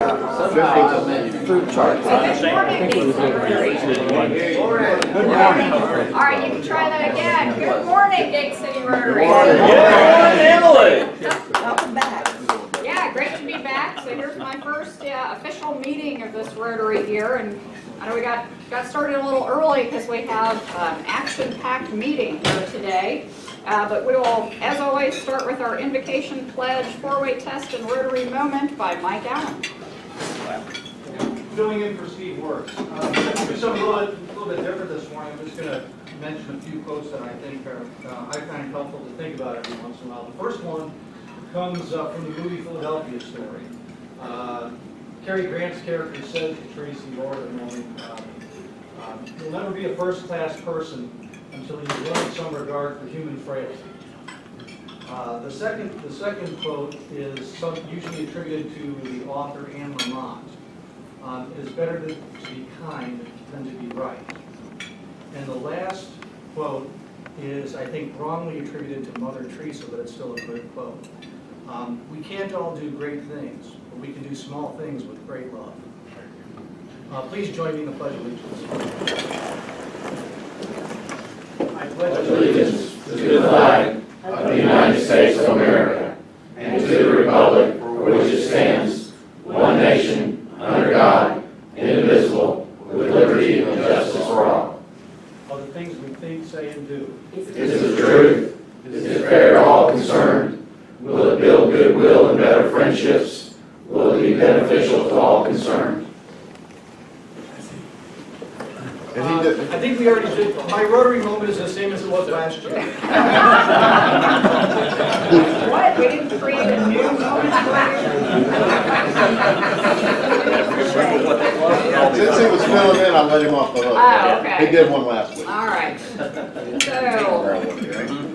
Fruit chart. All right, you can try that again. Good morning, Gate City Rotary. Good morning, Emily. Welcome back. Yeah, great to be back. So here's my first official meeting of this Rotary year, and I know we got started a little early because we have an action-packed meeting here today. But we will, as always, start with our invocation pledge, four-way test, and Rotary moment by Mike Allen. Filling in for Steve Works. Do something a little bit different this morning. I'm just going to mention a few quotes that I think are I find helpful to think about every once in a while. The first one comes from the movie Philadelphia Story. Cary Grant's character says to Tracy Lord at the moment, "You'll never be a first-class person until you learn some regard for human frailty." The second quote is usually attributed to the author Anne Lamont. It is better to be kind than to be right. And the last quote is, I think, wrongly attributed to Mother Teresa, but it's still a good quote. We can't all do great things, but we can do small things with great love. Please join me in the Pledge of Allegiance. I pledge allegiance to the flag of the United States of America and to the republic for which it stands, one nation, under God, indivisible, with liberty and justice for all. Of the things we think, say, and do. Is it truth? Is it fair to all concerned? Will it build goodwill and better friendships? Will it be beneficial to all concerned? I think we already did. My Rotary moment is the same as it was last year. What? We didn't create a new moment for Since he was filling in, I let him off the hook. Oh, okay. He did one last week. All right. So,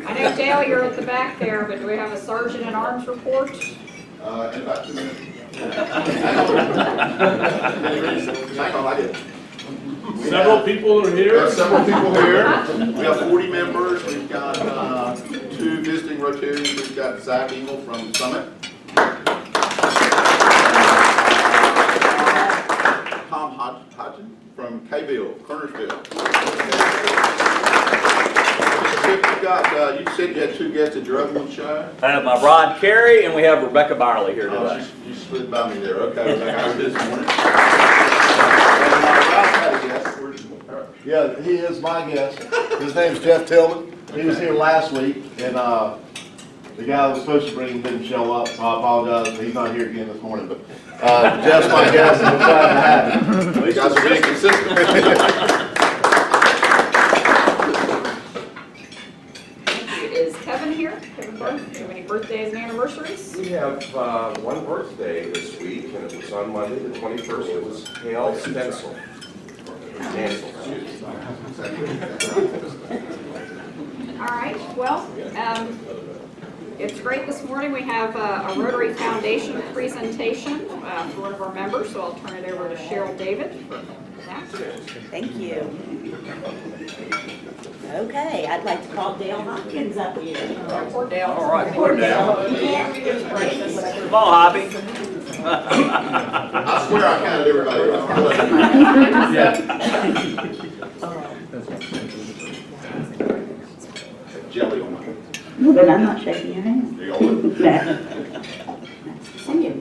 I know, Dale, you're at the back there, but do we have a Sergeant at Arms report? In about 2 minutes. Hang on, I did. Several people are We here. have several people here. We have 40 members. We've got 2 visiting Rotarians. We've got Zach Engel from Summit. Tom Hodgson from Kayville, Kernersville. You said you had 2 guests at your other one show? I have my Rod Carey and we have Rebecca Byerly here today. You slid by me there. Okay, I was like, I heard this morning. Yeah, he is my guest. His name's Jeff Tillman. He was here last week, and the guy that was supposed to bring him didn't show up, so I apologize. He's not here again this morning, but Jeff's my guest, and we're trying to have him. You guys are being consistent. Is Kevin here? Kevin Burke? Do you have any birthdays and anniversaries? We have one birthday this week, and it was on Monday, the 21st. It was Hale Stencil. Stencil, excuse me. All right, well, it's great this morning. We have a Rotary Foundation presentation for one of our members, so I'll turn it over to Cheryl David for that. Thank you. Okay, I'd like to call Dale Hopkins up here. Poor Dale. All right, poor Dale. He can't read his breakfast. Come on, Hoppy. I swear I counted everybody. Jelly on my hand. No, but I'm not shaking your hand. There you go. Thank you.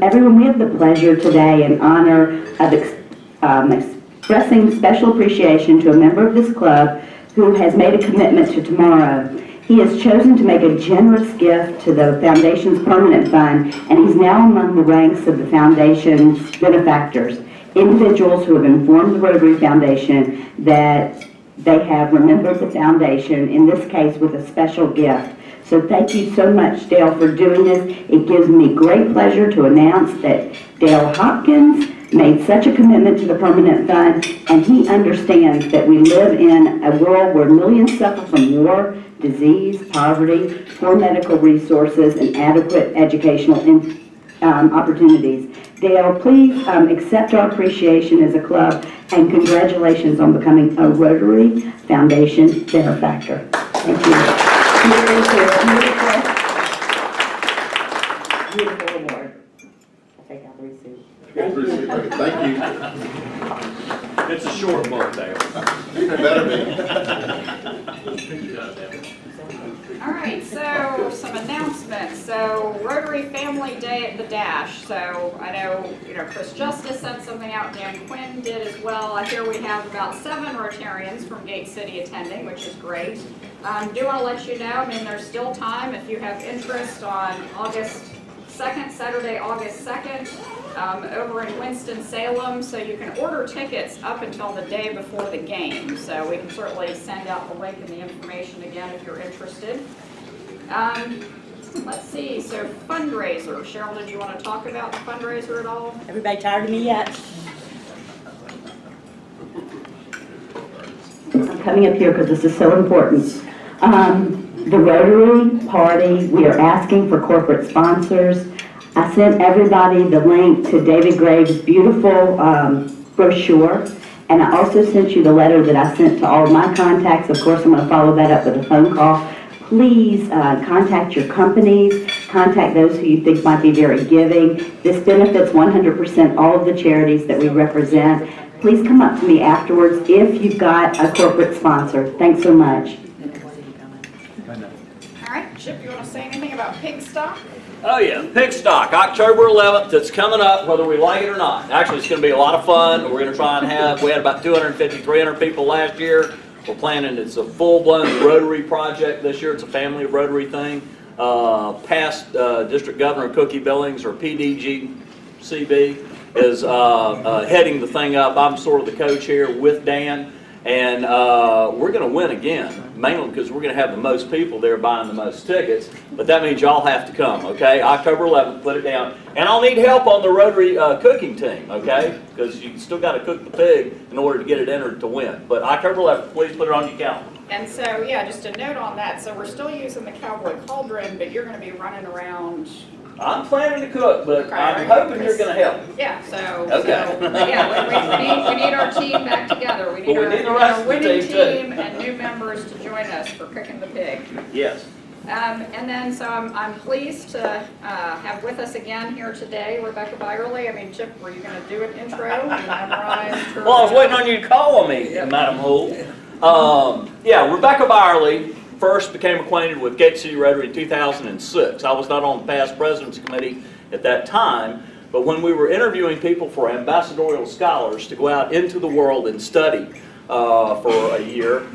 Everyone, we have the pleasure today and honor of expressing special appreciation to a member of this club who has made a commitment to tomorrow. He has chosen to make a generous gift to the Foundation's permanent fund, and he's now among the ranks of the Foundation's benefactors, individuals who have informed the Rotary Foundation that they have remembered the Foundation, in this case with a special gift. So thank you so much, Dale, for doing this. It gives me great pleasure to announce that Dale Hopkins made such a commitment to the permanent fund, and he understands that we live in a world where millions suffer from war, disease, poverty, poor medical resources, and adequate educational opportunities. Dale, please accept our appreciation as a club, and congratulations on becoming a Rotary Foundation benefactor. Thank you. Beautiful award. I'll take out the receipt. soup. Thank you. Thank you. It's a short book there. Better be. All right, so some announcements. So Rotary Family Day at the Dash. So I know, Chris Justice sent something out, Dan Quinn did as well. I hear we have about 7 Rotarians from Gate City attending, which is great. Do want to let you know, there's still time if you have interest on August 2nd, Saturday, August 2nd, over in Winston-Salem. So you can order tickets up until the day before the game. So we can certainly send out the link and the information again if you're interested. Let's see, so fundraiser. Cheryl, did you want to talk about the fundraiser at all? Everybody tired of me yet? I'm coming up here because this is so important. The Rotary Party, we are asking for corporate sponsors. I sent everybody the link to David Graves' beautiful brochure, and I also sent you the letter that I sent to all of my contacts. Of course, I'm going to follow that up with a phone call. Please contact your companies, contact those who you think might be very giving. This benefits 100% all of the charities that we represent. Please come up to me afterwards if you've got a corporate sponsor. Thanks so much. All right, Chip, you want to say anything about pig stock? Oh yeah, pig stock, October 11th, it's coming up whether we like it or not. Actually, it's going to be a lot of fun. We're going to try and we had about 250, 300 people last year. We're planning, it's a full-blown Rotary project this year. It's a family of Rotary thing. Past District Governor Cookie Billings, or PDGCB, is heading the thing up. I'm sort of the coach here with Dan. And we're going to win again, mainly because we're going to have the most people there buying the most tickets. But that means y'all have to come, okay? October 11th, put it down. And I'll need help on the Rotary cooking team, okay? Because you still got to cook the pig in order to get it entered to win. But October 11th, please put it on your calendar. And so, yeah, just a note on that. So we're still using the Cowboy Cauldron, but you're going to be running around. I'm planning to cook, but I'm hoping you're going to help. Yeah, so, Okay. we need our team back together. We need Well, we need the rest our of the winning team, too. team and new members to join us for cooking the pig. Yes. And then, so I'm pleased to have with us again here today Rebecca Byerly. Chip, were you going to do an intro? You memorized her- Well, I was waiting on you to call on me, Madam Hull. Yeah, Rebecca Byerly first became acquainted with Gate City Rotary in 2006. I was not on the past President's Committee at that time, but when we were interviewing people for ambassadorial scholars to go out into the world and study for a year,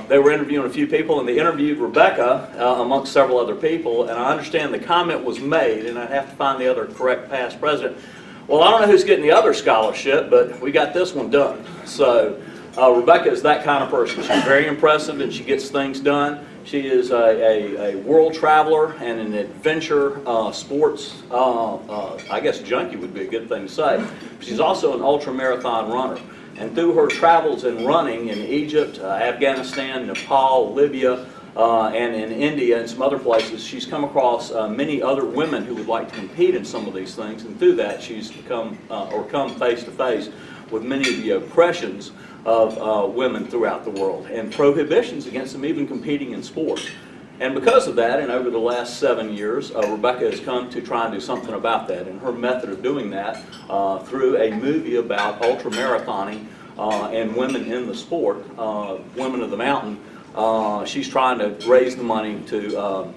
they were interviewing a few people, and they interviewed Rebecca amongst several other people, and I understand the comment was made, and I'd have to find the other correct past president. Well, I don't know who's getting the other scholarship, but we got this one done. So Rebecca is that kind of person. She's very impressive and she gets things done. She is a world traveler and an adventure sports, I guess junkie would be a good thing to say. She's also an ultra-marathon runner. And through her travels and running in Egypt, Afghanistan, Nepal, Libya, and in India and some other places, she's come across many other women who would like to compete in some of these things. And through that, she's come face to face with many of the oppressions of women throughout the world and prohibitions against them even competing in sports. And because of that, and over the last 7 years, Rebecca has come to try and do something about that. And her method of doing that through a movie about ultramarathoning and women in the sport, Women of the Mountain, she's trying to raise the money to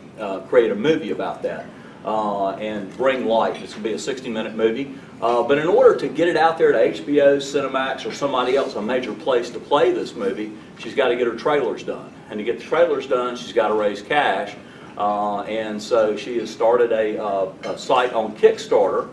create a movie about that and bring light. It's going to be a 60-minute movie. But in order to get it out there to HBO, Cinemax, or somebody else, a major place to play this movie, she's got to get her trailers done. And to get the trailers done, she's got to raise cash. And so she has started a site on Kickstarter.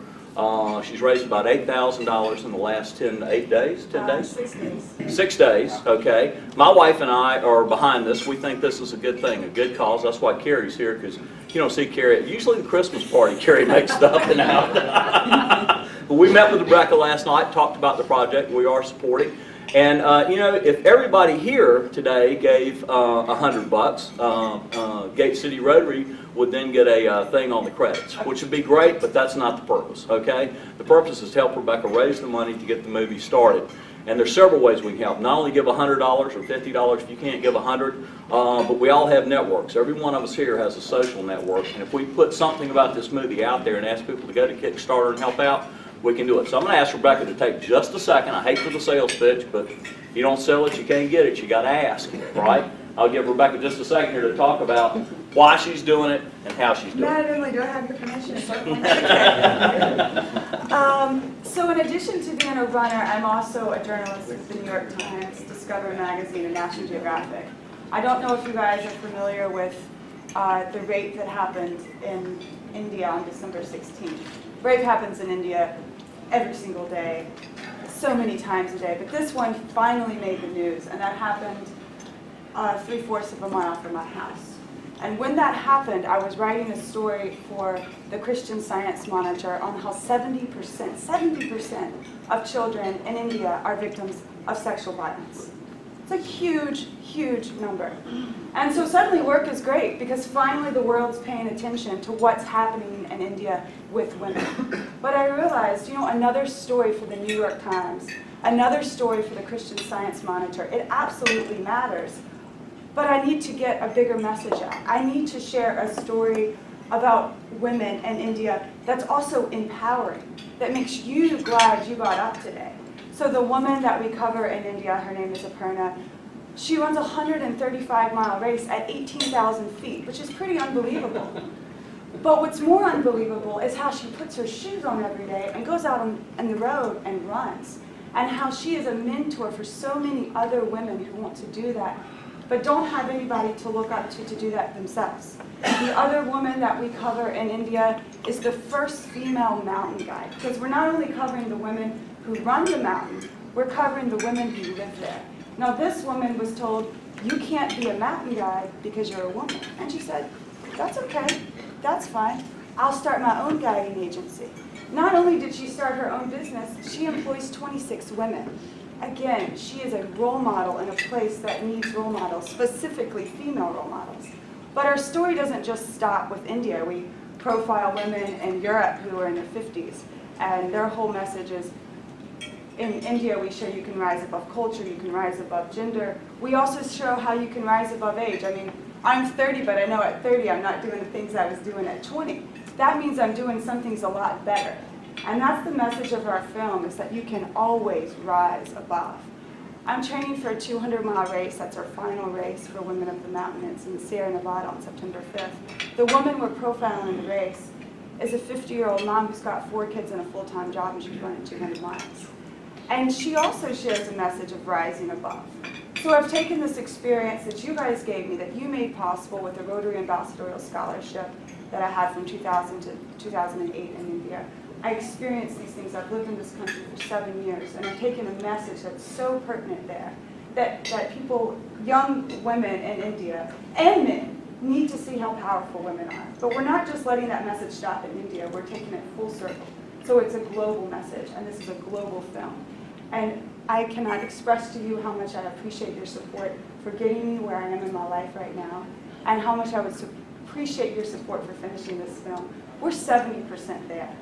She's raised about $8,000 in the last 10 days. 6 days. 6 days, okay. My wife and I are behind this. We think this is a good thing, a good cause. That's why Carrie's here, because you don't see Carrie. Usually the Christmas party, Carrie makes stuff and out. But we met with Rebecca last night, talked about the project we are supporting. And if everybody here today gave $100, Gate City Rotary would then get a thing on the credits, which would be great, but that's not the purpose, okay? The purpose is to help Rebecca raise the money to get the movie started. And there's several ways we can help. Not only give $100 or $50 if you can't give $100, but we all have networks. Every one of us here has a social network. And if we put something about this movie out there and ask people to go to Kickstarter and help out, we can do it. So I'm gonna ask Rebecca to take just a second. I hate for the sales pitch, but if you don't sell it, you can't get it. You gotta ask, right? I'll give Rebecca just a second here to talk about why she's doing it and how she's doing it. Not only do I have your permission, so in addition to being a runner, I'm also a journalist with the New York Times, Discovery Magazine, and National Geographic. I don't know if you guys are familiar with the rape that happened in India on December 16th. Rape happens in India every single day, so many times a day, but this one finally made the news, and that happened 3/4 of a mile from my house. And when that happened, I was writing a story for the Christian Science Monitor on how 70% of children in India are victims of sexual violence. It's a huge, huge number. And so suddenly work is great because finally the world's paying attention to what's happening in India with women. But I realized, another story for the New York Times, another story for the Christian Science Monitor, it absolutely matters. But I need to get a bigger message out. I need to share a story about women in India that's also empowering, that makes you glad you got up today. So the woman that we cover in India, her name is Aparna, she runs a 135-mile race at 18,000 feet, which is pretty unbelievable. But what's more unbelievable is how she puts her shoes on every day and goes out on the road and runs, and how she is a mentor for so many other women who want to do that, but don't have anybody to look up to do that themselves. The other woman that we cover in India is the first female mountain guide, because we're not only covering the women who run the mountain, we're covering the women who live there. Now this woman was told, you can't be a mountain guide because you're a woman. And she said, that's okay, that's fine. I'll start my own guiding agency. Not only did she start her own business, she employs 26 women. Again, she is a role model in a place that needs role models, specifically female role models. But our story doesn't just stop with India. We profile women in Europe who are in their 50s, and their whole message is, in India we show you can rise above culture, you can rise above gender. We also show how you can rise above age. I mean, I'm 30, but I know at 30 I'm not doing the things I was doing at 20. That means I'm doing some things a lot better. And that's the message of our film, is that you can always rise above. I'm training for a 200-mile race. That's our final race for Women of the Mountain. It's in Sierra Nevada on September 5th. The woman we're profiling in the race is a 50-year-old mom who's got 4 kids and a full-time job, and she's running 200 miles. And she also shares a message of rising above. So I've taken this experience that you guys gave me, that you made possible with the Rotary Ambassadorial Scholarship that I had from 2000 to 2008 in India. I experienced these things. I've lived in this country for 7 years, and I've taken a message that's so pertinent there, that people, young women in India, and men, need to see how powerful women are. But we're not just letting that message stop in India, we're taking it full circle. So it's a global message, and this is a global film. And I cannot express to you how much I appreciate your support for getting me where I am in my life right now, and how much I would appreciate your support for finishing this film. We're 70% there.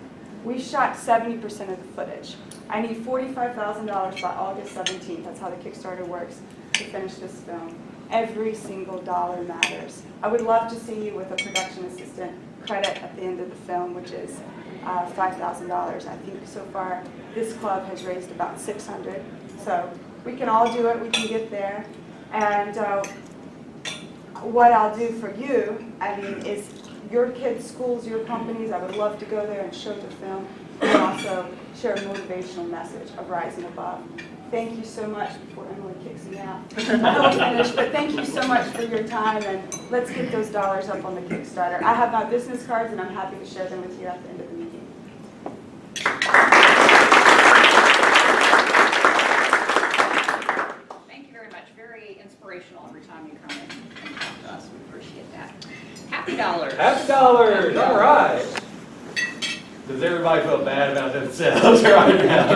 We shot 70% of the footage. I need $45,000 by August 17th. That's how the Kickstarter works to finish this film. Every single dollar matters. I would love to see you with a production assistant credit at the end of the film, which is $5,000. I think so far this club has raised about $600. So we can all do it. We can get there. And what I'll do for you, is your kids' schools, your companies, I would love to go there and show the film, and also share a motivational message of rising above. Thank you so much, before Emily kicks me out. I will finish, but thank you so much for your time, and let's get those dollars up on the Kickstarter. I have my business cards, and I'm happy to share them with you at the end of the meeting. Thank you very much. Very inspirational every time you come in and talk to us. We appreciate that. Happy dollars. Happy dollars, all right. Does everybody feel bad about themselves right now?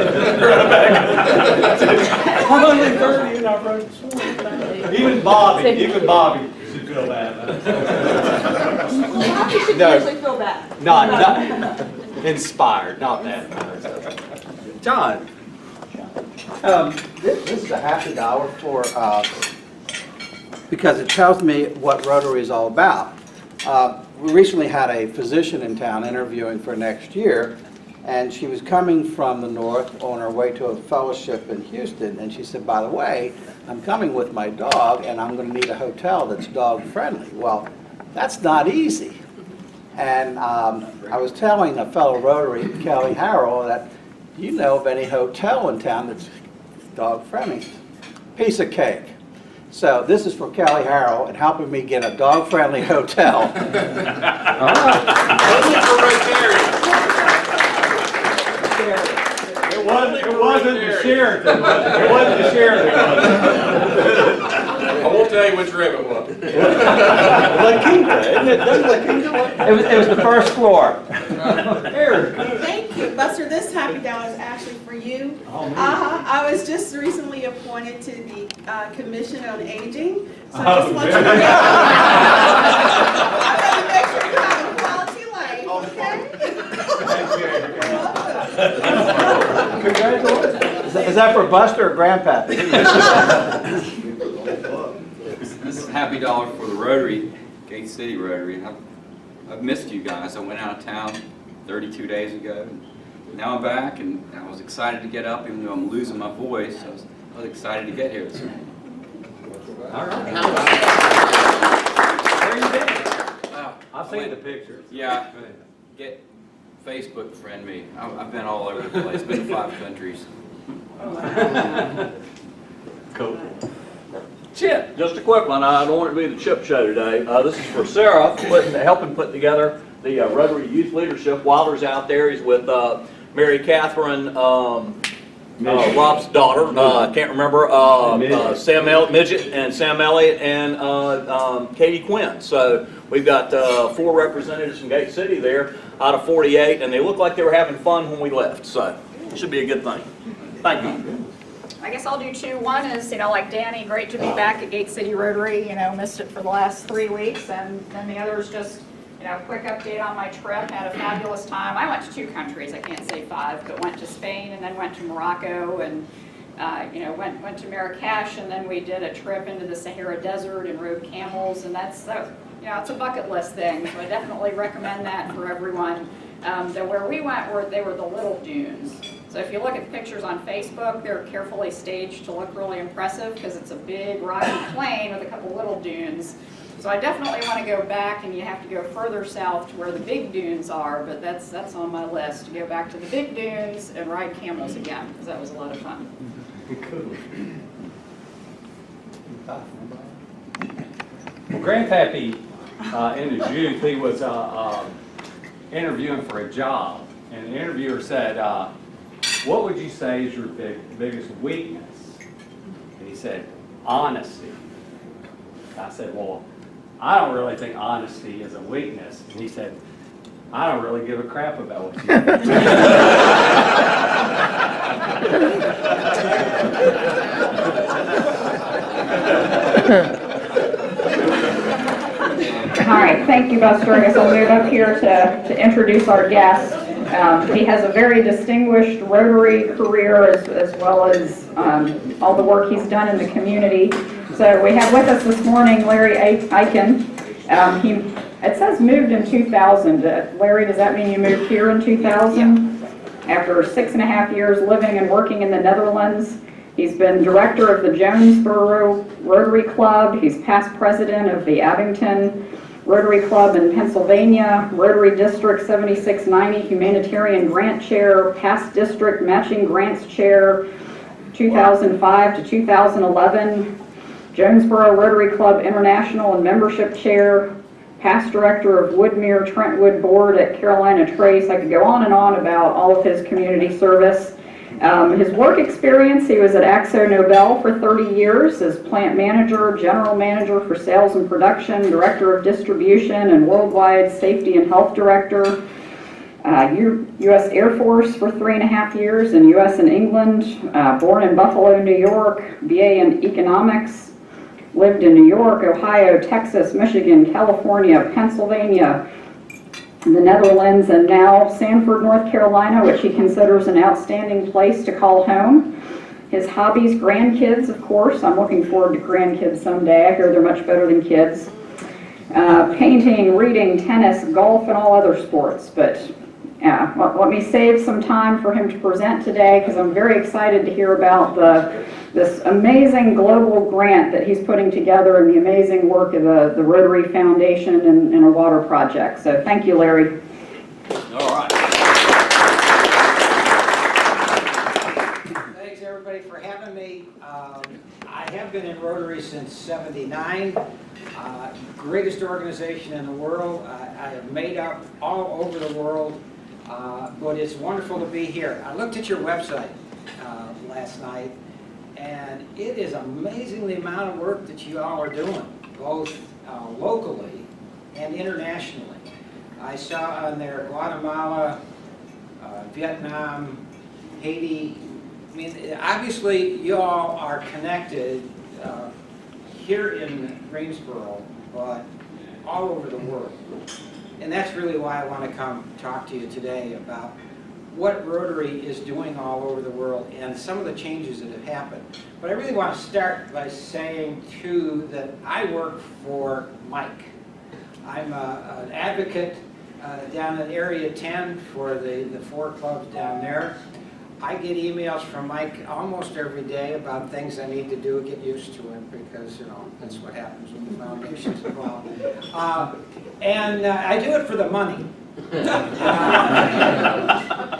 I'm only 30 and I wrote 20. Even Bobby should feel bad. Happy should No. usually feel bad. Not inspired, not that. John, this is a happy dollar for because it tells me what Rotary is all about. We recently had a physician in town interviewing for next year, And she was coming from the north on her way to a fellowship in Houston, and she said, by the way, I'm coming with my dog, and I'm going to need a hotel that's dog-friendly. Well, that's not easy. And I was telling a fellow Rotary, Kelly Harrell, that you know of any hotel in town that's dog-friendly. Piece of cake. So this is for Kelly Harrell and helping me get a dog-friendly hotel. It wasn't the Sheraton, was it? It wasn't the Sheraton, was I won't tell you which room it was. it? La Quinta, isn't it? Doesn't La Quinta look? It was the first floor. Thank you. Buster, this happy dollar is actually for you. Oh, man. I was just recently appointed to the Commission on Aging, so I just want you to know. I gotta make sure you have a quality life, okay? Congratulations. Is that for Buster or Grandpappy? This is Happy Dollar for the Rotary, Gate City Rotary. I've missed you guys. I went out of town 32 days ago. Now I'm back, and I was excited to get up, even though I'm losing my voice. I was excited to get here this morning. All right. Where you been? I've seen the pictures. Yeah, get Facebook friend me. I've been all over the place. Been to 5 countries. Cool. Chip, just a quick one. I don't want it to be the chip show today. This is for Sarah, helping put together the Rotary Youth Leadership. Wilder's out there. He's with Mary Catherine, Rob's daughter. I can't remember. Midget and Sam Elliott and Katie Quinn. So we've got 4 representatives from Gate City there out of 48, and they look like they were having fun when we left. So it should be a good thing. Thank you. I guess I'll do 2. One is, like Danny, great to be back at Gate City Rotary, missed it for the last 3 weeks. And then the other is just, quick update on my trip. Had a fabulous time. I went to 2 countries, I can't say 5, but went to Spain and then went to Morocco and, went to Marrakesh, and then we did a trip into the Sahara Desert and rode camels, and it's a bucket list thing, so I definitely recommend that for everyone. Where we went, they were the little dunes. So if you look at the pictures on Facebook, they're carefully staged to look really impressive because it's a big rocky plain with a couple little dunes. So I definitely want to go back, and you have to go further south to where the big dunes are, but that's on my list, to go back to the big dunes and ride camels again, because that was a lot of fun. Well, Grandpappy, in his youth, he was interviewing for a job, and the interviewer said, what would you say is your biggest weakness? And he said, honesty. I said, well, I don't really think honesty is a weakness. And he said, I don't really give a crap about what you do. All right, thank you, Buster. I guess I'll move up here to introduce our guest. He has a very distinguished Rotary career as well as all the work he's done in the community. So we have with us this morning Larry Aiken. It says moved in 2000. Larry, does that mean you moved here in 2000? Yeah. After 6.5 years living and working in the Netherlands, he's been director of the Jonesboro Rotary Club. He's past president of the Abington Rotary Club in Pennsylvania, Rotary District 7690 Humanitarian Grant Chair, past District Matching Grants Chair, 2005 to 2011, Jonesboro Rotary Club International and Membership Chair, past Director of Woodmere Trentwood Board at Carolina Trace. I could go on and on about all of his community service. His work experience, he was at Axo Nobel for 30 years as plant manager, general manager for sales and production, director of distribution, and worldwide safety and health director. U.S. Air Force for 3.5 years in U.S. and England, born in Buffalo, New York, BA in economics, lived in New York, Ohio, Texas, Michigan, California, Pennsylvania, the Netherlands, and now Sanford, North Carolina, which he considers an outstanding place to call home. His hobbies, grandkids, of course. I'm looking forward to grandkids someday. I hear they're much better than kids. Painting, reading, tennis, golf, and all other sports. But let me save some time for him to present today because I'm very excited to hear about this amazing global grant that he's putting together and the amazing work of the Rotary Foundation and a water project. So thank you, Larry. All right. Thanks, everybody, for having me. I have been in Rotary since '79. Greatest organization in the world. I have made up all over the world, but it's wonderful to be here. I looked at your website last night, and it is amazing the amount of work that you all are doing, both locally and internationally. I saw on there Guatemala, Vietnam, Haiti. I mean, obviously you all are connected here in Greensboro, but all over the world. And that's really why I want to come talk to you today about what Rotary is doing all over the world and some of the changes that have happened. But I really want to start by saying, too, that I work for Mike. I'm an advocate down in Area 10 for the 4 clubs down there. I get emails from Mike almost every day about things I need to do, get used to it, because, you know, that's what happens when the foundation's involved. And I do it for the money.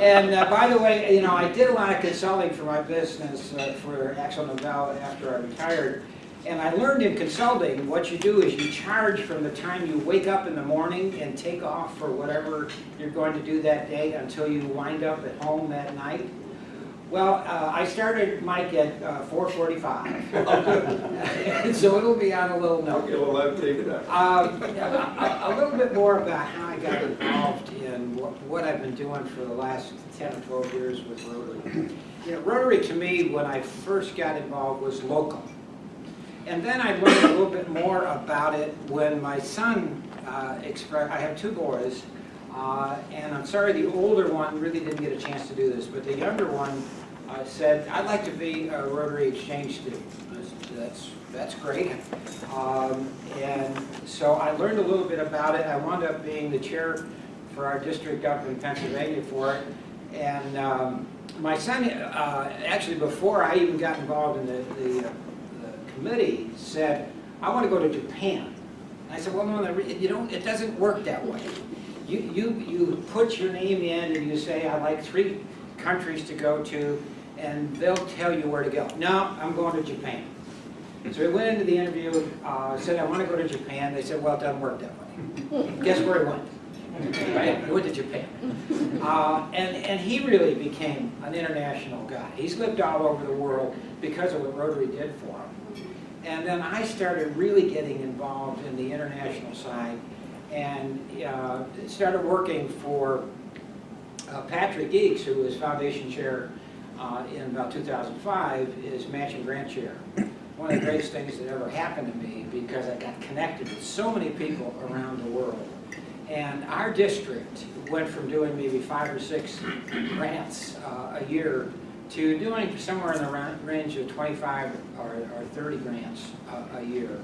And by the way, you know, I did a lot of consulting for my business for Axel Nobel after I retired. And I learned in consulting, what you do is you charge from the time you wake up in the morning and take off for whatever you're going to do that day until you wind up at home that night. Well, I started Mike at 4:45, so it'll be on a little note. A little bit more about how I got involved in what I've been doing for the last 10 or 12 years with Rotary. You know, Rotary to me, when I first got involved, was local. And then I learned a little bit more about it when my son expressed, I have 2 boys, and I'm sorry the older one really didn't get a chance to do this, but the younger one said, I'd like to be a Rotary Exchange student. That's great. And so I learned a little bit about it. I wound up being the chair for our district up in Pennsylvania for it. And my son, actually before I even got involved in the committee, said, I want to go to Japan. And I said, well, no, you don't, it doesn't work that way. You put your name in and you say, I'd like 3 countries to go to, and they'll tell you where to go. No, I'm going to Japan. So we went into the interview, said, I want to go to Japan. They said, well, it doesn't work that way. Guess where he went? Right? He went to Japan. And he really became an international guy. He's lived all over the world because of what Rotary did for him. And then I started really getting involved in the international side and started working for Patrick Geeks, who was foundation chair in about 2005, is matching grant chair. One of the greatest things that ever happened to me, because I got connected with so many people around the world. And our district went from doing maybe 5 or 6 grants a year to doing somewhere in the range of 25 or 30 grants a year,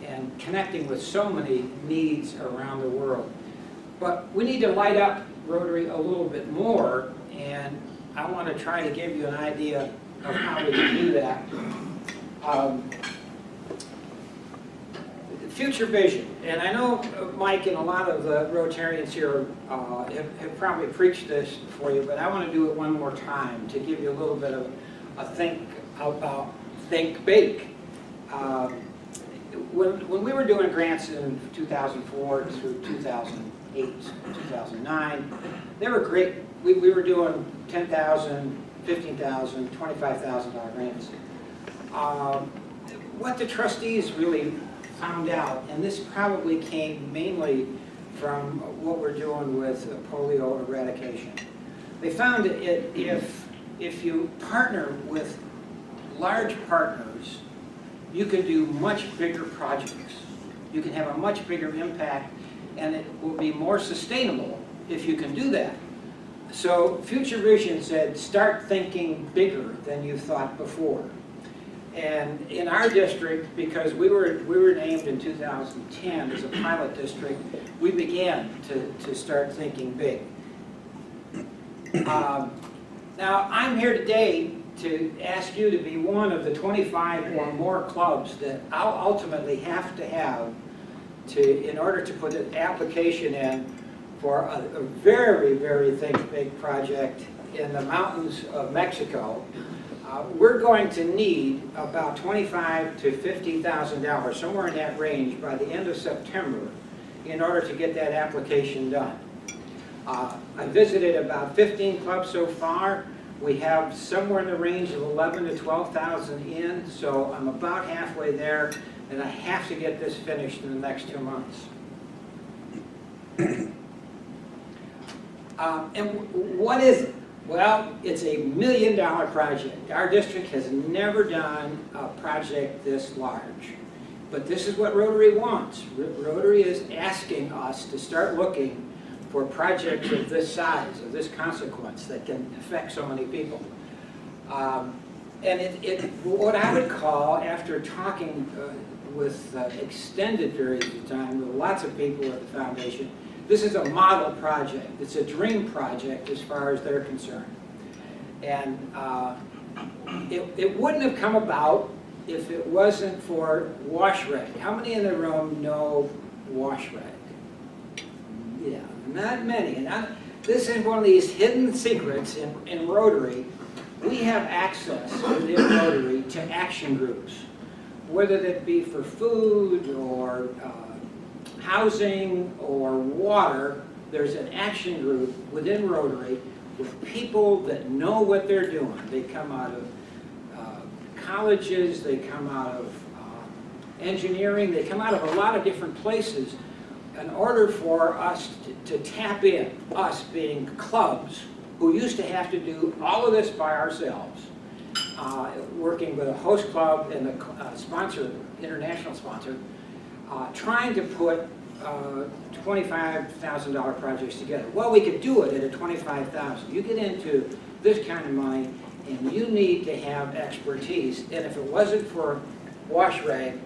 and connecting with so many needs around the world. But we need to light up Rotary a little bit more, and I want to try to give you an idea of how we can do that. Future vision, and I know Mike and a lot of the Rotarians here have probably preached this for you, but I want to do it one more time to give you a little bit of a think big. When we were doing grants in 2004 through 2008, 2009, they were great. We were doing $10,000, $15,000, $25,000 grants. What the trustees really found out, and this probably came mainly from what we're doing with polio eradication. They found that if you partner with large partners, you can do much bigger projects. You can have a much bigger impact, and it will be more sustainable if you can do that. So Future Vision said, start thinking bigger than you thought before. And in our district, because we were named in 2010 as a pilot district, we began to start thinking big. Now, I'm here today to ask you to be one of the 25 or more clubs that I'll ultimately have in order to put an application in for a very, very big project in the mountains of Mexico. We're going to need about $25,000 to $50,000, somewhere in that range, by the end of September in order to get that application done. I visited about 15 clubs so far. We have somewhere in the range of 11,000 to 12,000 in, so I'm about halfway there, and I have to get this finished in the next 2 months. And what is it? Well, it's a $1 million project. Our district has never done a project this large. But this is what Rotary wants. Rotary is asking us to start looking for projects of this size, of this consequence, that can affect so many people. And what I would call, after talking with extended periods of time with lots of people at the foundation, this is a model project. It's a dream project as far as they're concerned. And it wouldn't have come about if it wasn't for wash rag. How many in the room know wash rag? Yeah, not many. And this is one of these hidden secrets in Rotary. We have access within Rotary to action groups, whether that be for food or housing or water. There's an action group within Rotary with people that know what they're doing. They come out of colleges, they come out of engineering, they come out of a lot of different places in order for us to tap in, us being clubs who used to have to do all of this by ourselves, working with a host club and a sponsor, international sponsor, trying to put $25,000 projects together. Well, we could do it at a $25,000. You get into this kind of money, and you need to have expertise. And if it wasn't for wash rag,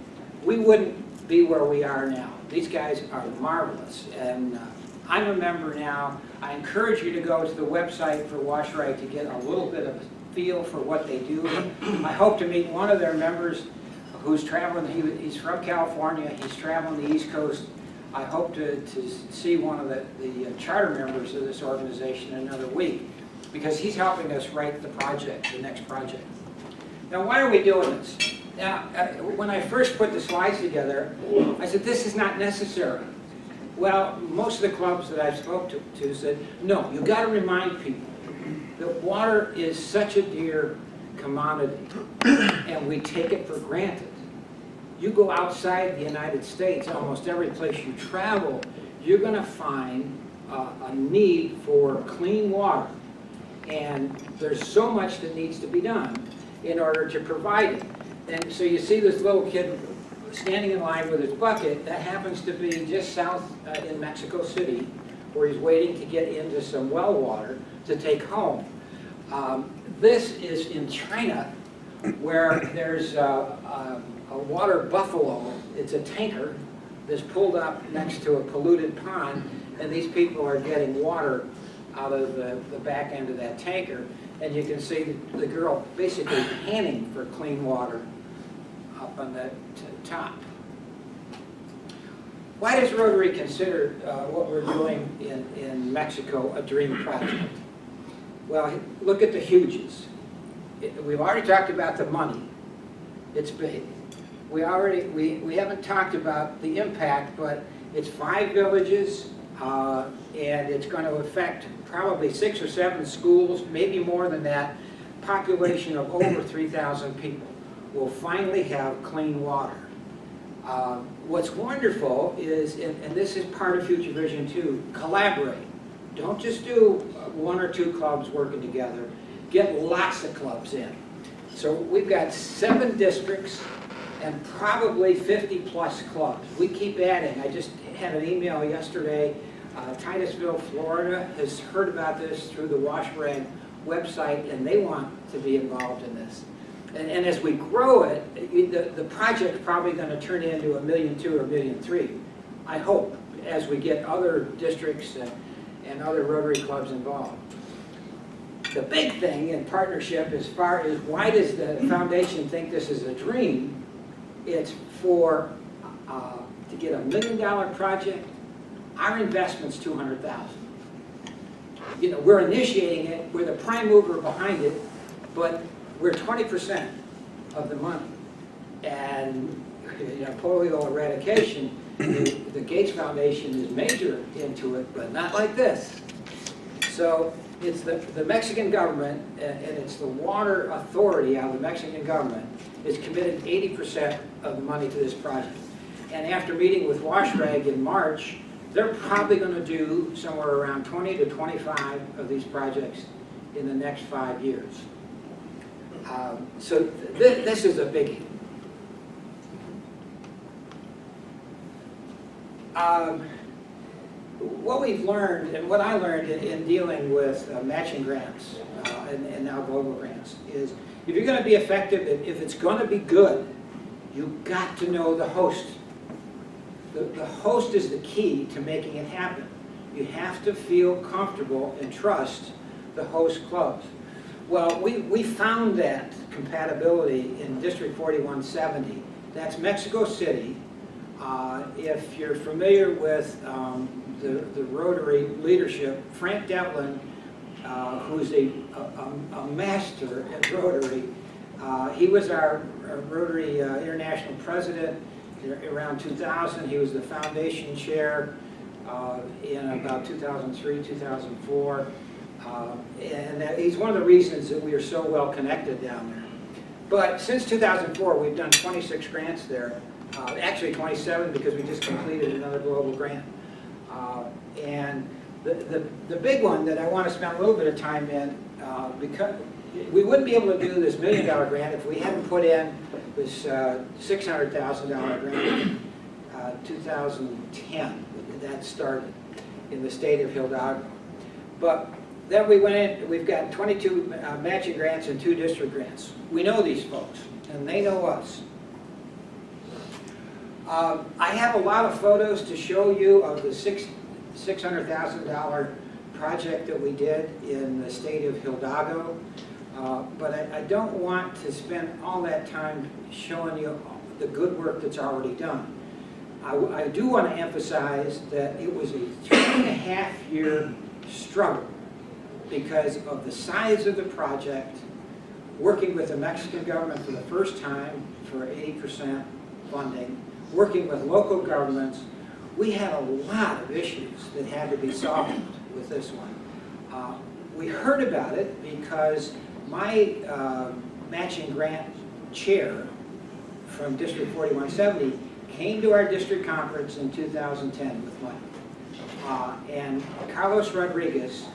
we wouldn't be where we are now. These guys are marvelous, and I'm a member now. I encourage you to go to the website for wash rag to get a little bit of a feel for what they do. I hope to meet one of their members who's traveling. He's from California. He's traveling the East Coast. I hope to see one of the charter members of this organization in another week, because he's helping us write the project, the next project. Now, why are we doing this? Now, when I first put the slides together, I said, this is not necessary. Well, most of the clubs that I spoke to said, no, you've got to remind people that water is such a dear commodity, and we take it for granted. You go outside the United States, almost every place you travel, you're going to find a need for clean water. And there's so much that needs to be done in order to provide it. And so you see this little kid standing in line with his bucket. That happens to be just south in Mexico City, where he's waiting to get into some well water to take home. This is in China, where there's a water buffalo. It's a tanker that's pulled up next to a polluted pond, and these people are getting water out of the back end of that tanker. And you can see the girl basically panning for clean water up on that top. Why does Rotary consider what we're doing in Mexico a dream project? Well, look at the huges. We've already talked about the money. It's big. We haven't talked about the impact, but it's 5 villages, and it's going to affect probably 6 or 7 schools, maybe more than that. Population of over 3,000 people will finally have clean water. What's wonderful is, and this is part of Future Vision 2, collaborate. Don't just do 1 or 2 clubs working together. Get lots of clubs in. So we've got 7 districts and probably 50+ clubs. We keep adding. I just had an email yesterday. Titusville, Florida has heard about this through the Wash Rag website, and they want to be involved in this. And as we grow it, the project's probably going to turn into $1.2 million or $1.3 million, I hope, as we get other districts and other Rotary clubs involved. The big thing in partnership, as far as why does the foundation think this is a dream, it's for, to get $1 million project, our investment's $200,000. You know, we're initiating it, we're the prime mover behind it, but we're 20% of the money. And, you know, polio eradication, the Gates Foundation is major into it, but not like this. So it's the Mexican government, and it's the water authority out of the Mexican government is committed 80% of the money to this project. And after meeting with WashReg in March, they're probably going to do somewhere around 20 to 25 of these projects in the next 5 years. So this is a biggie. What we've learned, and what I learned in dealing with matching grants and now global grants, is if you're going to be effective, if it's going to be good, you've got to know the host. The host is the key to making it happen. You have to feel comfortable and trust the host clubs. Well, we found that compatibility in District 4170. That's Mexico City. If you're familiar with the Rotary leadership, Frank Devlin, who's a master at Rotary, he was our Rotary International President around 2000. He was the foundation chair in about 2003, 2004. And he's one of the reasons that we are so well connected down there. But since 2004, we've done 26 grants there. Actually 27 because we just completed another global grant. And the big one that I want to spend a little bit of time in, because we wouldn't be able to do this $1 million grant if we hadn't put in this $600,000 grant in 2010. That started in the state of Hidalgo. But then we went in, we've got 22 matching grants and 2 district grants. We know these folks, and they know us. I have a lot of photos to show you of the $600,000 project that we did in the state of Hidalgo, but I don't want to spend all that time showing you the good work that's already done. I do want to emphasize that it was a 3.5-year struggle because of the size of the project, working with the Mexican government for the first time for 80% funding, working with local governments. We had a lot of issues that had to be solved with this one. We heard about it because my matching grant chair from District 4170 came to our district conference in 2010 with money. And Carlos Rodriguez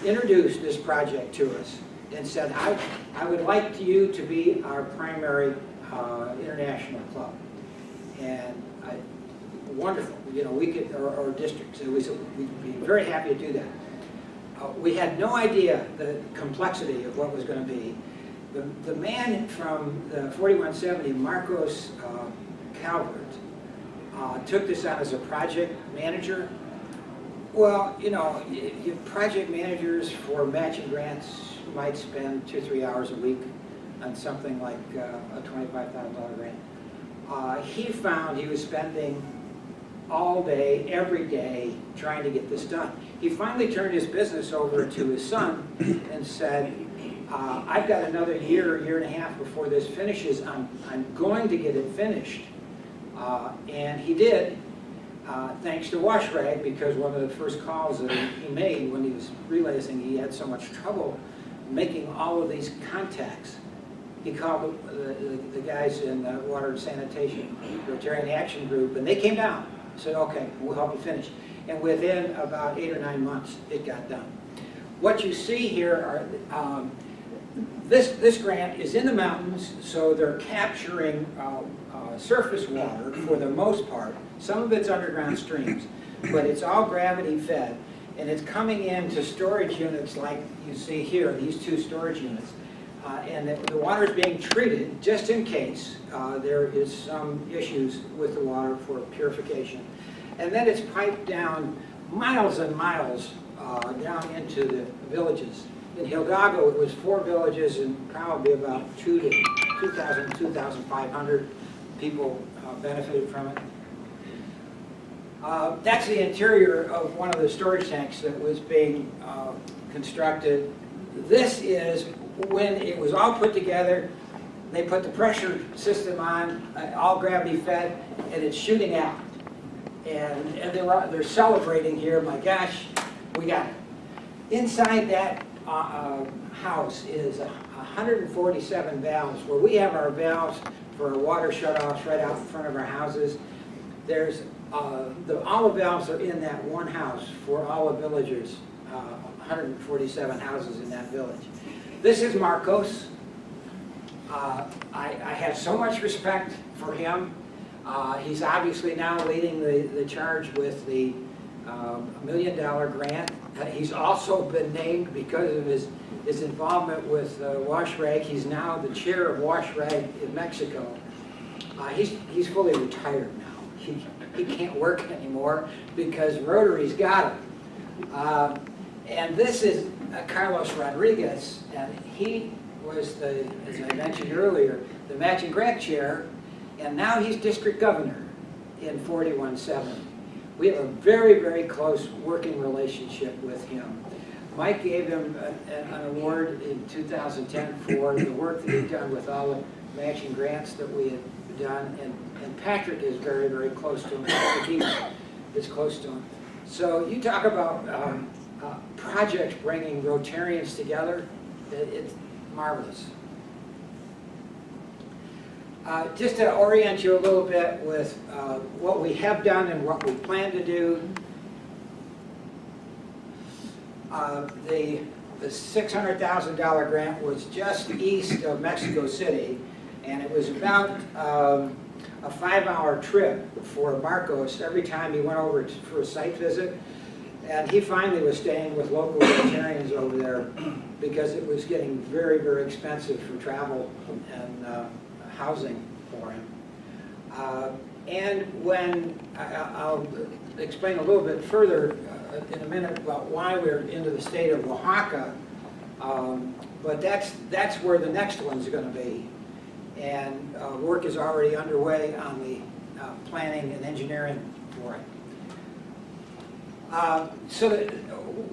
introduced this project to us and said, I would like you to be our primary international club. And wonderful, you know, we could, or districts, and we said we'd be very happy to do that. We had no idea the complexity of what was going to be. The man from the 4170, Marcos Calvert, took this on as a project manager. Well, you know, project managers for matching grants might spend 2-3 hours a week on something like a $25,000 grant. He found he was spending all day, every day, trying to get this done. He finally turned his business over to his son and said, I've got another year and a half before this finishes. I'm going to get it finished. And he did, thanks to WashReg, because one of the first calls that he made when he was realizing he had so much trouble making all of these contacts, he called the guys in the Water and Sanitation Rotarian Action Group, and they came down, said, okay, we'll help you finish. And within about 8 or 9 months, it got done. What you see here are, this grant is in the mountains, so they're capturing surface water for the most part. Some of it's underground streams, but it's all gravity fed, and it's coming into storage units like you see here, these 2 storage units. And the water is being treated just in case there is some issues with the water for purification. And then it's piped down miles and miles down into the villages. In Hidalgo, it was 4 villages and probably about 2,000, 2,500 people benefited from it. That's the interior of one of the storage tanks that was being constructed. This is when it was all put together. They put the pressure system on, all gravity fed, and it's shooting out. And they're celebrating here. My gosh, we got it. Inside that house is 147 valves, where we have our valves for our water shutoffs right out in front of our houses. There's all the valves are in that one house for all the villagers, 147 houses in that village. This is Marcos. I have so much respect for him. He's obviously now leading the charge with the $1 million grant. He's also been named, because of his involvement with WashRag, he's now the chair of WashRag in Mexico. He's fully retired now. He can't work anymore because Rotary's got him. And this is Carlos Rodriguez, and he was as I mentioned earlier, the matching grant chair, and now he's district governor in 41-7. We have a very, very close working relationship with him. Mike gave him an award in 2010 for the work that he'd done with all the matching grants that we had done, and Patrick is very, very close to him. Patrick is close to him. So you talk about projects bringing Rotarians together, it's marvelous. Just to orient you a little bit with what we have done and what we plan to do, the $600,000 grant was just east of Mexico City, and it was about a 5-hour trip for Marcos every time he went over for a site visit. And he finally was staying with local Rotarians over there because it was getting very, very expensive for travel and housing for him. And when, I'll explain a little bit further in a minute about why we're into the state of Oaxaca, but that's where the next one's going to be. And work is already underway on the planning and engineering for it. So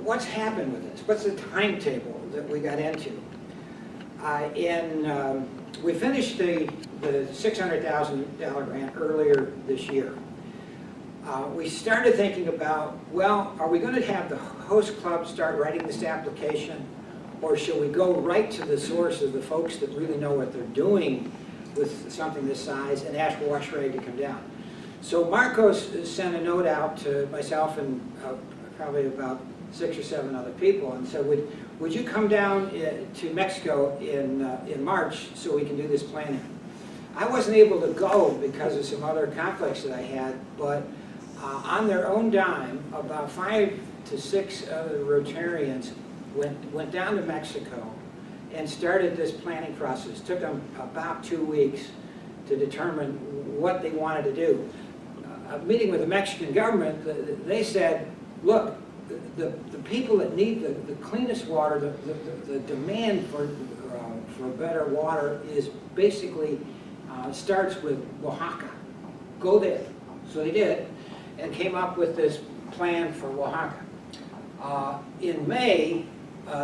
what's happened with this? What's the timetable that we got into? We finished the $600,000 grant earlier this year. We started thinking about, well, are we going to have the host club start writing this application, or should we go right to the source of the folks that really know what they're doing with something this size and ask WashRag to come down? So Marcos sent a note out to myself and probably about 6 or 7 other people and said, would you come down to Mexico in March so we can do this planning? I wasn't able to go because of some other conflicts that I had, but on their own dime, about 5 to 6 other Rotarians went down to Mexico and started this planning process. It took them about 2 weeks to determine what they wanted to do. A meeting with the Mexican government, they said, look, the people that need the cleanest water, the demand for better water is basically starts with Oaxaca. Go there. So they did, and came up with this plan for Oaxaca. In May,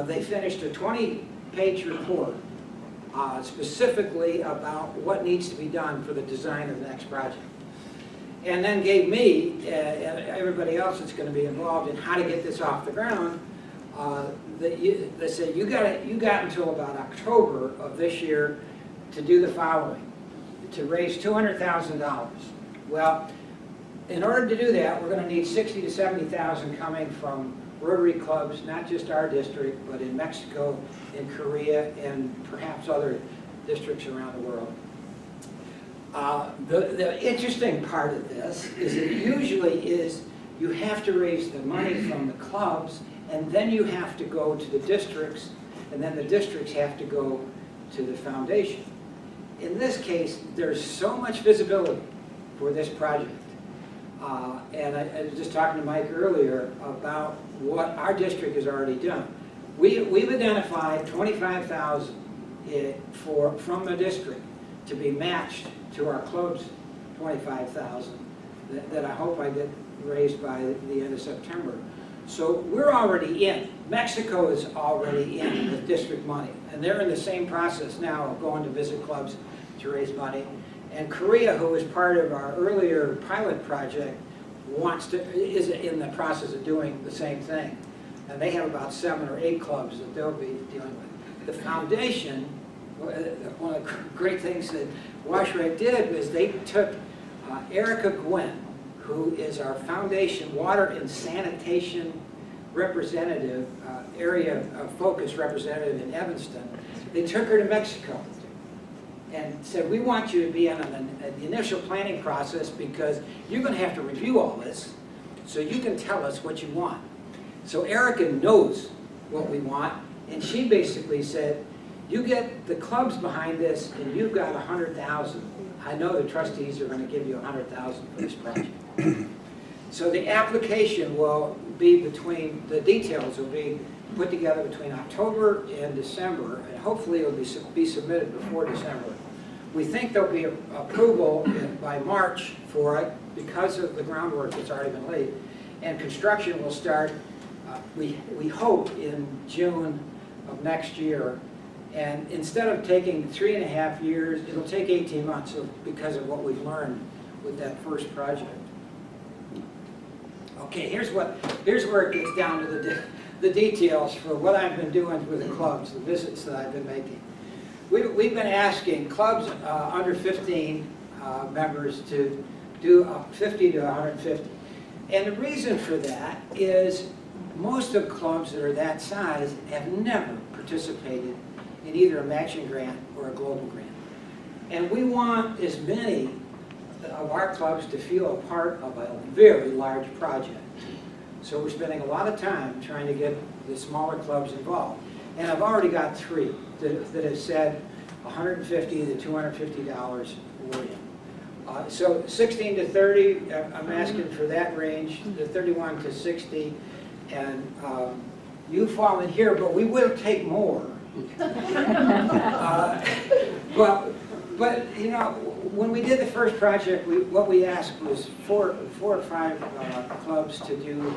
they finished a 20-page report specifically about what needs to be done for the design of the next project. And then gave me and everybody else that's going to be involved in how to get this off the ground. They said, you got until about October of this year to do the following, to raise $200,000. Well, in order to do that, we're going to need $60,000 to $70,000 coming from Rotary clubs, not just our district, but in Mexico, in Korea, and perhaps other districts around the world. The interesting part of this is it usually is you have to raise the money from the clubs, and then you have to go to the districts, and then the districts have to go to the foundation. In this case, there's so much visibility for this project. And I was just talking to Mike earlier about what our district has already done. We've identified 25,000 from the district to be matched to our club's 25,000 that I hope I get raised by the end of September. So we're already in. Mexico is already in with district money, and they're in the same process now of going to visit clubs to raise money. And Korea, who was part of our earlier pilot project, is in the process of doing the same thing. And they have about 7 or 8 clubs that they'll be dealing with. The foundation, one of the great things that Washrate did was they took Erica Gwynn, who is our foundation water and sanitation representative, area of focus representative in Evanston. They took her to Mexico and said, we want you to be on the initial planning process because you're going to have to review all this so you can tell us what you want. So Erica knows what we want, and she basically said, you get the clubs behind this and you've got 100,000. I know the trustees are going to give you 100,000 for this project. So the application will be the details will be put together between October and December, and hopefully it will be submitted before December. We think there'll be approval by March for it because of the groundwork that's already been laid. And construction will start, we hope, in June of next year. And instead of taking 3.5 years, it'll take 18 months because of what we've learned with that first project. Okay, here's where it gets down to the details for what I've been doing with the clubs, the visits that I've been making. We've been asking clubs under 15 members to do 50 to 150. And the reason for that is most of clubs that are that size have never participated in either a matching grant or a global grant. And we want as many of our clubs to feel a part of a very large project. So we're spending a lot of time trying to get the smaller clubs involved. And I've already got 3 that have said $150 to $250 we're in. So 16 to 30, I'm asking for that range, the 31 to 60. And you fall in here, but we will take more. But you know, when we did the first project, what we asked was 4 or 5 clubs to do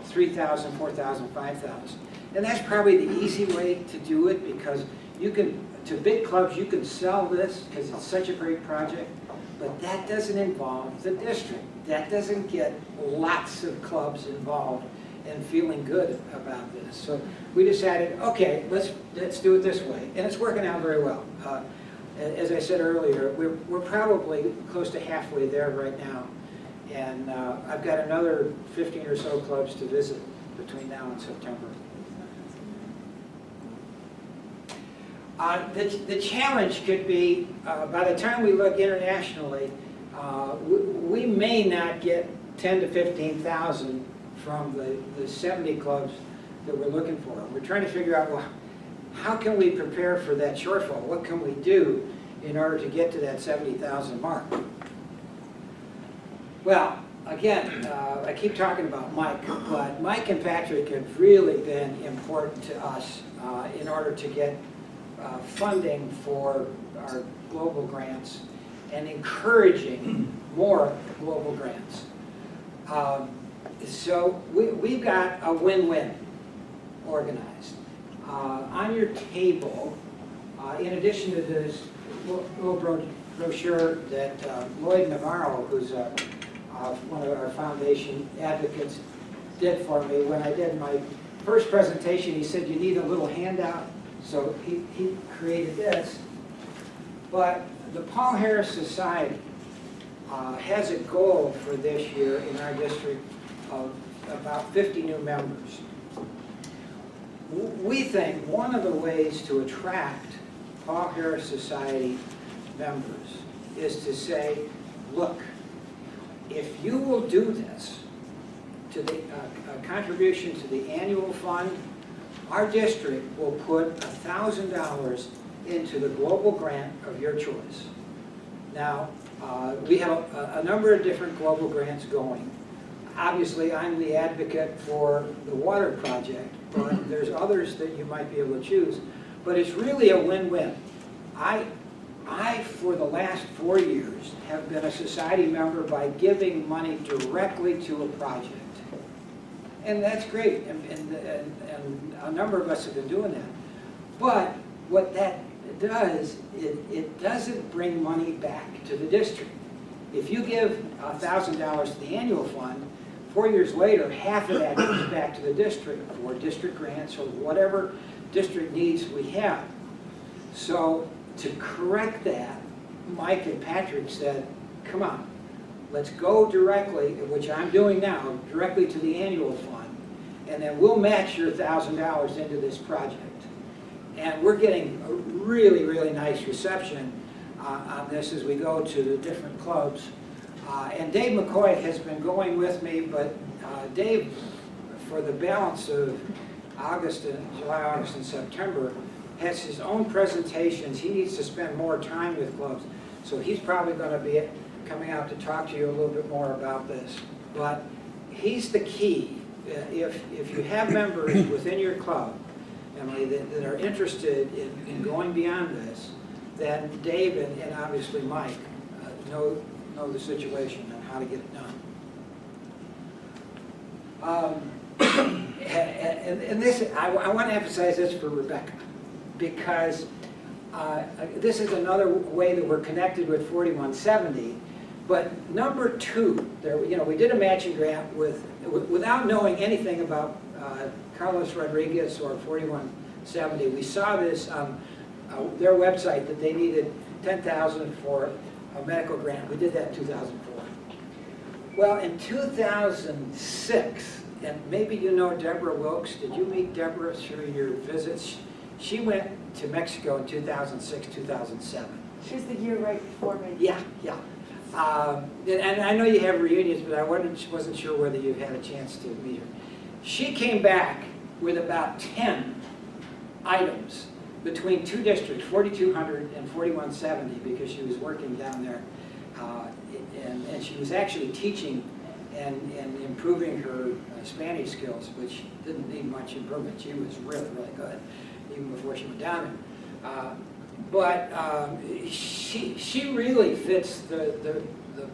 3,000, 4,000, 5,000. And that's probably the easy way to do it because you can, to big clubs, you can sell this because it's such a great project, but that doesn't involve the district. That doesn't get lots of clubs involved and feeling good about this. So we decided, okay, let's do it this way. And it's working out very well. As I said earlier, we're probably close to halfway there right now. And I've got another 15 or so clubs to visit between now and September. The challenge could be, by the time we look internationally, we may not get 10 to 15,000 from the 70 clubs that we're looking for. We're trying to figure out, well, how can we prepare for that shortfall? What can we do in order to get to that 70,000 mark? Well, again, I keep talking about Mike, but Mike and Patrick have really been important to us in order to get funding for our global grants and encouraging more global grants. So we've got a win-win organized. On your table, in addition to this little brochure that Lloyd Navarro, who's one of our foundation advocates, did for me when I did my first presentation, he said you need a little handout, so he created this. But the Paul Harris Society has a goal for this year in our district of about 50 new members. We think one of the ways to attract Paul Harris Society members is to say, look, if you will do this, to the contribution to the annual fund, our district will put $1,000 into the global grant of your choice. Now, we have a number of different global grants going. Obviously, I'm the advocate for the water project, but there's others that you might be able to choose. But it's really a win-win. I, for the last 4 years, have been a society member by giving money directly to a project. And that's great, and a number of us have been doing that. But what that does, it doesn't bring money back to the district. If you give $1,000 to the annual fund, 4 years later, half of that goes back to the district for district grants or whatever district needs we have. So to correct that, Mike and Patrick said, come on, let's go directly, which I'm doing now, directly to the annual fund, and then we'll match your $1,000 into this project. And we're getting a really, really nice reception on this as we go to the different clubs. And Dave McCoy has been going with me, but Dave, for the balance of July, August, and September, has his own presentations. He needs to spend more time with clubs. So he's probably going to be coming out to talk to you a little bit more about this. But he's the key. If you have members within your club, Emily, that are interested in going beyond this, then Dave and obviously Mike know the situation and how to get it done. And this, I want to emphasize this for Rebecca, because this is another way that we're connected with 4170. But number two, we did a matching grant without knowing anything about Carlos Rodriguez or 4170. We saw this on their website that they needed $10,000 for a medical grant. We did that in 2004. Well, in 2006, and maybe you know Deborah Wilkes. Did you meet Deborah through your visits? She went to Mexico in 2006, 2007. She was the year right before me. Yeah, yeah. And I know you have reunions, but I wasn't sure whether you had a chance to meet her. She came back with about 10 items between two districts, 4200 and 4170, because she was working down there. And she was actually teaching and improving her Spanish skills, which didn't need much improvement. She was really, really good, even before she went down there. But she really fits the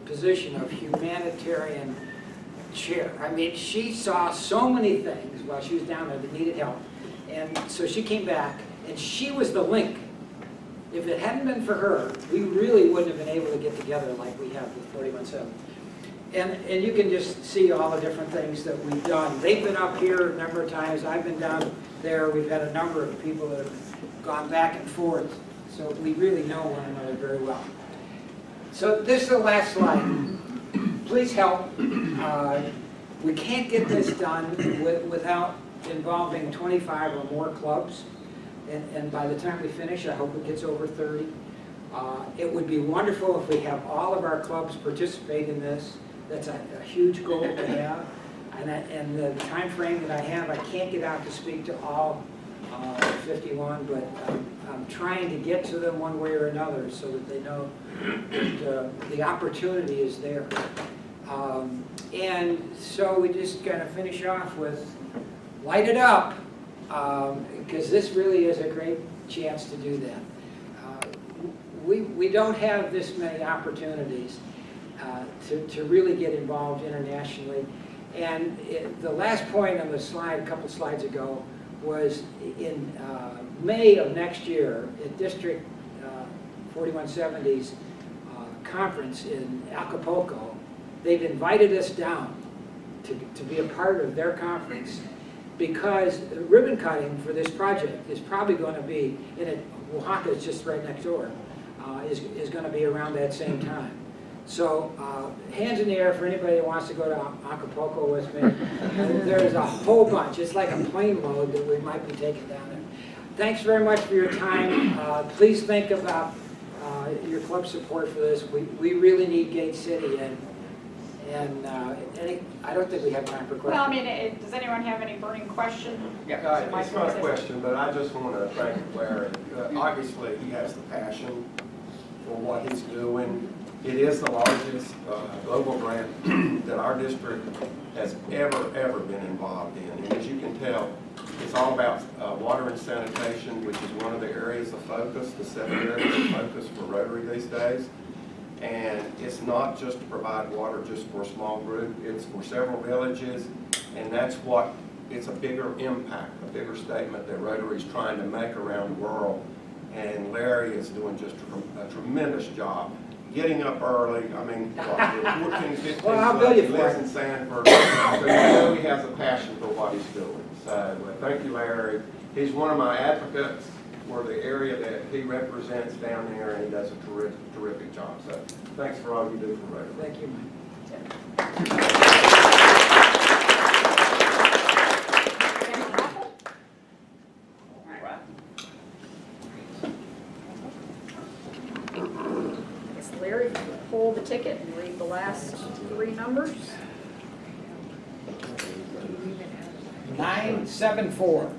position of humanitarian chair. I mean, she saw so many things while she was down there that needed help. And so she came back, and she was the link. If it hadn't been for her, we really wouldn't have been able to get together like we have with 4170. And you can just see all the different things that we've done. They've been up here a number of times. I've been down there. We've had a number of people that have gone back and forth. So we really know one another very well. So this is the last slide. Please help. We can't get this done without involving 25 or more clubs. And by the time we finish, I hope it gets over 30. It would be wonderful if we have all of our clubs participate in this. That's a huge goal to have. And the time frame that I have, I can't get out to speak to all 51, but I'm trying to get to them one way or another so that they know that the opportunity is there. And so we just kind of finish off with light it up, because this really is a great chance to do that. We don't have this many opportunities to really get involved internationally. And the last point on the slide, a couple slides ago, was in May of next year at District 4170's conference in Acapulco. They've invited us down to be a part of their conference, because ribbon cutting for this project is probably going to be, Oaxaca is just right next door, is going to be around that same time. So hands in the air for anybody that wants to go to Acapulco with me. There's a whole bunch. It's like a plane load that we might be taking down there. Thanks very much for your time. Please think about your club support for this. We really need Gate City, and I don't think we have time for questions. Well, I mean, does anyone have any burning question? Yeah, it's not a question, but I just want to thank Larry. Obviously, he has the passion for what he's doing. It is the largest global grant that our district has ever been involved in. And as you can tell, It's all about water and sanitation, which is one of the areas of focus, the 7 areas of focus for Rotary these days. And it's not just to provide water just for a small group, it's for several villages, and that's what, it's a bigger impact, a bigger statement that Rotary is trying to make around the world. And Larry is doing just a tremendous job. Getting up early, I mean, what, 14, 15, Well, I'll bill you for lives it. in Sanford, so you know he has a passion for what he's doing. So, thank you, Larry. He's one of my advocates for the area that he represents down there, and he does a terrific job. So, thanks for all you do for Rotary. Thank you, Mike. Cameron Raffle? I guess Larry, if you would pull the ticket and read the last 3 numbers. 974.